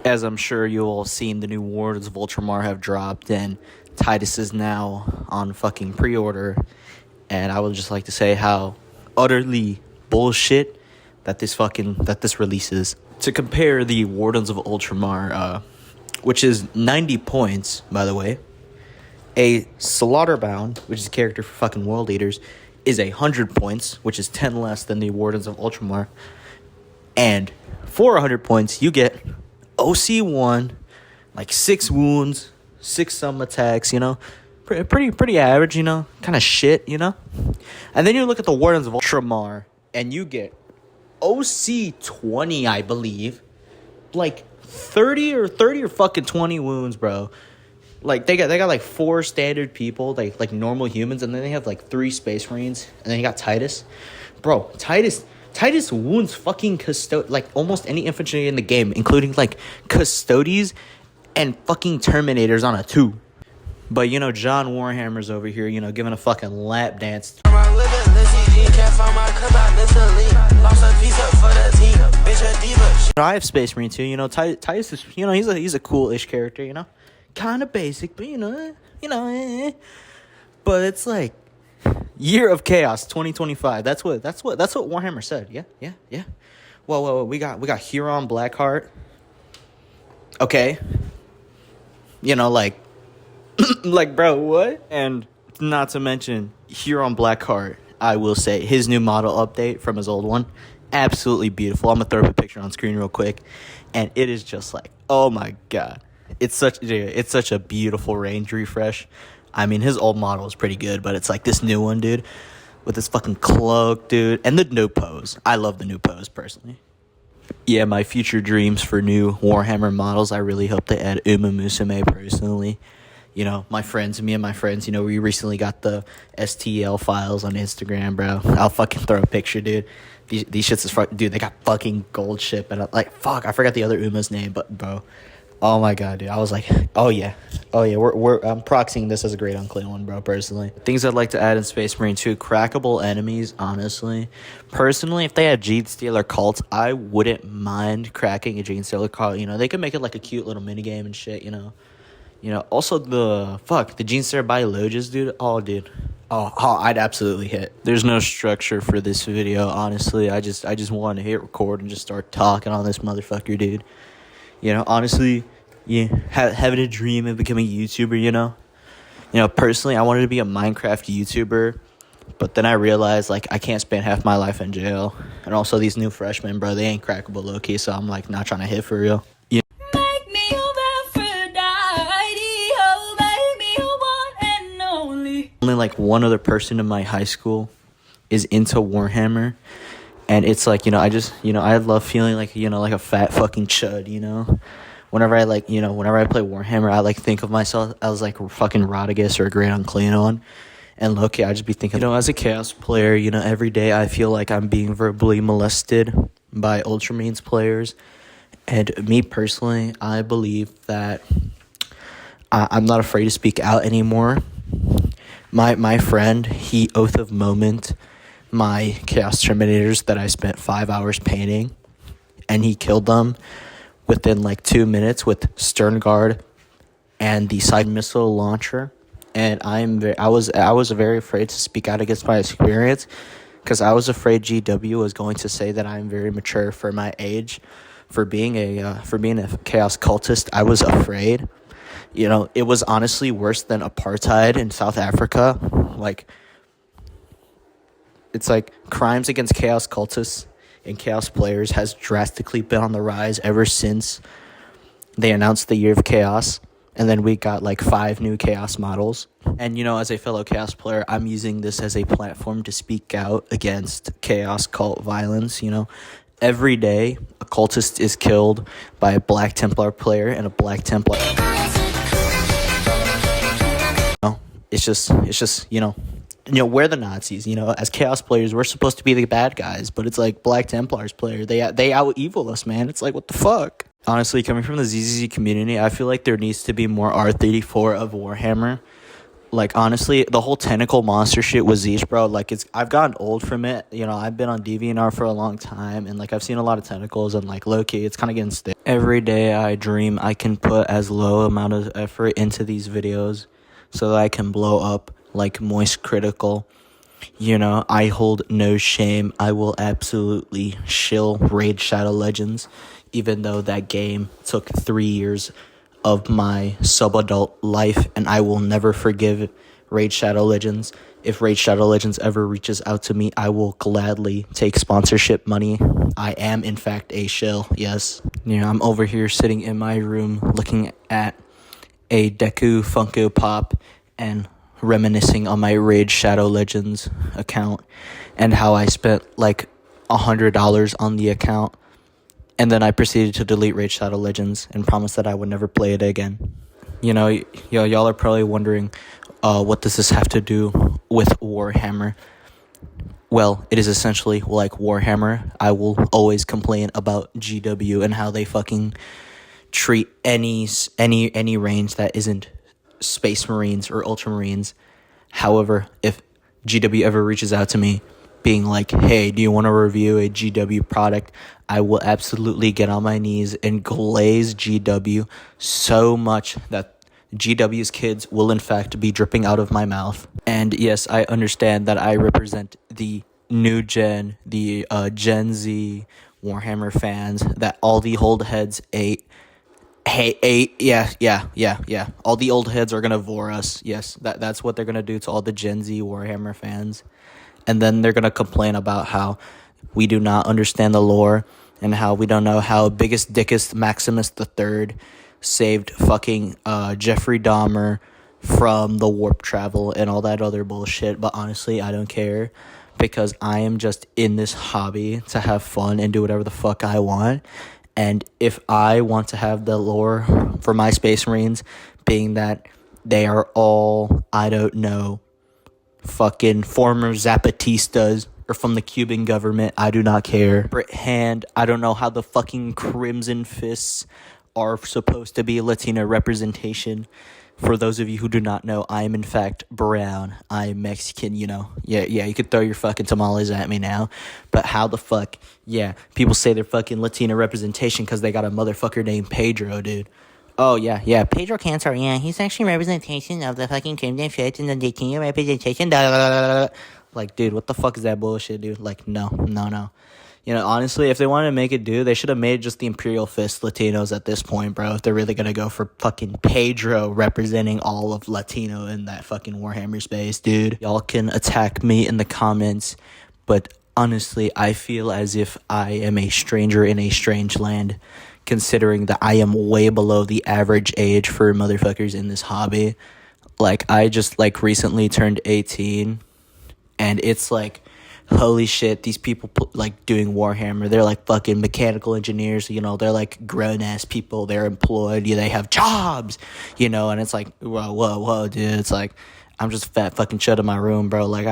As I'm sure you all seen, the new Wardens of Ultramar have dropped, and Titus is now on fucking pre-order. And I would just like to say how utterly bullshit that this release is. To compare the Wardens of Ultramar, which is 90 points, by the way, a Slaughterbound, which is a character for fucking World Eaters, is 100 points, which is 10 less than the Wardens of Ultramar. And for 100 points, you get OC1, like 6 wounds, 6 some attacks, you know. Pretty average, you know. Kind of shit, you know. And then you look at the Wardens of Ultramar, and you get OC20, I believe. Like 30 or fucking 20 wounds, bro. Like they got like 4 standard people, like normal humans, and then they have like 3 Space Marines, and then you got Titus. Bro, Titus wounds fucking like almost any infantry in the game, including like Custodes and fucking Terminators on a 2. But you know, John Warhammer's over here, you know, giving a fucking lap dance. I have Space Marine too, you know. Titus is, you know, he's a cool-ish character, you know. Kind of basic, but you know. But it's like Year of Chaos 2025. That's what Warhammer said. Yeah. Well, we got Huron Blackheart. Okay. You know, like like, bro, what? And not to mention Huron Blackheart, I will say his new model update from his old one, absolutely beautiful. I'm gonna throw up a picture on screen real quick, and it is just like, oh my god. It's such a beautiful range refresh. I mean, his old model was pretty good, but it's like this new one, dude, with this fucking cloak, dude, and the new pose. I love the new pose, personally. Yeah, my future dreams for new Warhammer models, I really hope to add Uma Musume, personally. You know, me and my friends, you know, we recently got the STL files on Instagram, bro. I'll fucking throw a picture, dude. These shits is dude, they got fucking gold ship, and I forgot the other Uma's name, but bro, oh my god, dude, I was like, oh yeah, I'm proxying this as a great unclean one, bro, personally. Things I'd like to add in Space Marine 2, crackable enemies, honestly. Personally, if they had Gene Stealer cults, I wouldn't mind cracking a Gene Stealer cult, you know. They could make it like a cute little minigame and shit, you know. You know, also the Gene Stealer biologists, dude. Oh, dude. Oh, I'd absolutely hit. There's no structure for this video, honestly. I just wanted to hit record and just start talking on this motherfucker, dude. You know, honestly, yeah, having a dream of becoming a YouTuber, you know. You know, personally, I wanted to be a Minecraft YouTuber, but then I realized, like, I can't spend half my life in jail. And also, these new freshmen, bro, they ain't crackable low-key, so I'm, like, not trying to hit for real. You Only like one other person in my high school is into Warhammer, and it's like, you know, I love feeling like, you know, like a fat fucking chud, you know. Whenever I play Warhammer, I like think of myself as like fucking Rodriguez or a Great Unclean, and low-key, I just be thinking, you know, as a Chaos player, you know, every day I feel like I'm being verbally molested by Ultramarines players, and me personally, I believe that I'm not afraid to speak out anymore. My friend, he oath of moment my Chaos Terminators that I spent 5 hours painting, and he killed them within like 2 minutes with Stern Guard and the side missile launcher. And I was very afraid to speak out against my experience, because I was afraid GW was going to say that I'm very mature for my age, for being a Chaos cultist. I was afraid. You know, it was honestly worse than apartheid in South Africa. Like, it's like crimes against Chaos cultists and Chaos players has drastically been on the rise ever since they announced the Year of Chaos. And then we got like 5 new Chaos models. And, you know, as a fellow Chaos player, I'm using this as a platform to speak out against Chaos cult violence, you know. Every day, a cultist is killed by a Black Templar player and a Black Templar. It's just, you know, we're the Nazis, you know. As Chaos players, we're supposed to be the bad guys, but it's like Black Templars player, they out-evil us, man. It's like, what the fuck? Honestly, coming from the ZZZ community, I feel like there needs to be more R34 of Warhammer. Like, honestly, the whole tentacle monster shit was Zeech, bro. Like, I've gotten old from it. You know, I've been on DeviantArt for a long time, and, like, I've seen a lot of tentacles, and, like, low-key, it's kind of getting stiff. Every day I dream I can put as low amount of effort into these videos so that I can blow up, like, Moist Critical. You know, I hold no shame. I will absolutely shill Raid Shadow Legends, even though that game took 3 years of my sub-adult life, and I will never forgive Raid Shadow Legends. If Raid Shadow Legends ever reaches out to me, I will gladly take sponsorship money. I am, in fact, a shill, yes. You know, I'm over here sitting in my room looking at a Deku Funko Pop and reminiscing on my Raid Shadow Legends account and how I spent like $100 on the account, and then I proceeded to delete Raid Shadow Legends and promised that I would never play it again. You know, y'all are probably wondering, what does this have to do with Warhammer? Well, it is essentially like Warhammer. I will always complain about GW and how they fucking treat any range that isn't Space Marines or Ultramarines. However, if GW ever reaches out to me being like, hey, do you want to review a GW product, I will absolutely get on my knees and glaze GW so much that GW's kids will in fact be dripping out of my mouth. And yes, I understand that I represent the new gen, the Gen Z Warhammer fans that all the old heads ate. Yeah. All the old heads are gonna vor us. Yes, that's what they're gonna do to all the Gen Z Warhammer fans. And then they're gonna complain about how we do not understand the lore and how we don't know how biggest dickest Maximus III saved fucking Jeffrey Dahmer from the warp travel and all that other bullshit. But honestly, I don't care, because I am just in this hobby to have fun and do whatever the fuck I want. And if I want to have the lore for my Space Marines being that they are all, I don't know, fucking former Zapatistas or from the Cuban government, I do not care. Brit Hand, I don't know how the fucking Crimson Fists are supposed to be Latino representation. For those of you who do not know, I am in fact brown. I am Mexican, you know. Yeah, you could throw your fucking tamales at me now. But how the fuck, yeah, people say they're fucking Latino representation because they got a motherfucker named Pedro, dude. Oh, yeah, Pedro Cantor, yeah, he's actually representation of the fucking Crimson Fist and the Latino representation. Like, dude, what the fuck is that bullshit, dude? Like, no. You know, honestly, if they wanted to make it do, they should have made just the Imperial Fist Latinos at this point, bro. If they're really going to go for fucking Pedro representing all of Latino in that fucking Warhammer space, dude. Y'all can attack me in the comments, but honestly, I feel as if I am a stranger in a strange land, considering that I am way below the average age for motherfuckers in this hobby. Like, I just, like, recently turned 18, and it's like, holy shit, these people like doing Warhammer, they're like fucking mechanical engineers, you know, they're like grown-ass people, they're employed, they have jobs, you know, and it's like, whoa, dude, it's like, I'm just fat fucking shut in my room, bro, like,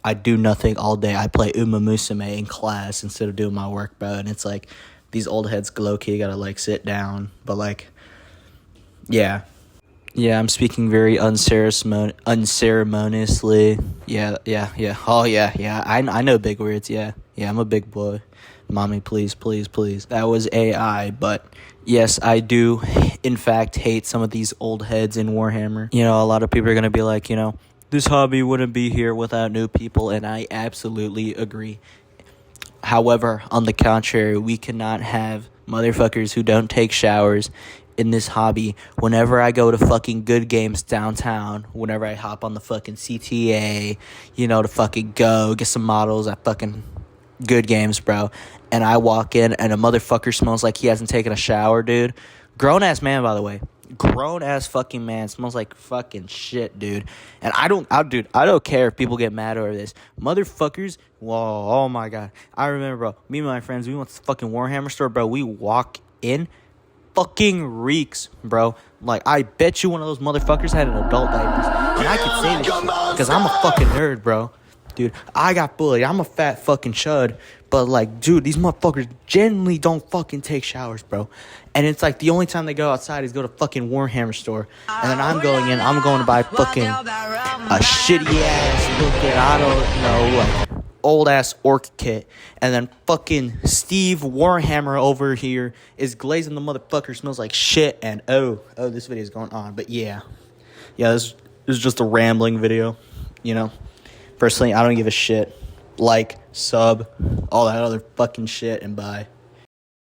I do nothing all day, I play Uma Musume in class instead of doing my work, bro, and it's like, these old heads low-key gotta, like, sit down, but, like, yeah, I'm speaking very unceremoniously. Yeah. Oh, yeah. I know big words, yeah. Yeah, I'm a big boy. Mommy, please. That was AI, but yes, I do, in fact, hate some of these old heads in Warhammer. You know, a lot of people are going to be like, you know, this hobby wouldn't be here without new people, and I absolutely agree. However, on the contrary, we cannot have motherfuckers who don't take showers in this hobby. Whenever I go to fucking Good Games downtown, whenever I hop on the fucking CTA, you know, to fucking go get some models at fucking Good Games, bro, and I walk in and a motherfucker smells like he hasn't taken a shower, dude. Grown-ass man, by the way. Grown-ass fucking man. Smells like fucking shit, dude. And I don't care if people get mad over this. Motherfuckers, whoa, oh my God. I remember, bro, me and my friends, we went to the fucking Warhammer store, bro. We walk in, fucking reeks, bro. Like, I bet you one of those motherfuckers had an adult diapers. And I could say this shit because I'm a fucking nerd, bro. dude, I got bullied. I'm a fat fucking chud. But, like, dude, these motherfuckers generally don't fucking take showers, bro. And it's like the only time they go outside is go to fucking Warhammer store. And then I'm going to buy fucking a shitty-ass looking, I don't know, like, old-ass orc kit. And then fucking Steve Warhammer over here is glazing the motherfucker, smells like shit. And, oh, this video is going on. But, yeah. Yeah, this is just a rambling video, you know. Personally, I don't give a shit. Like, sub, all that other fucking shit, and bye.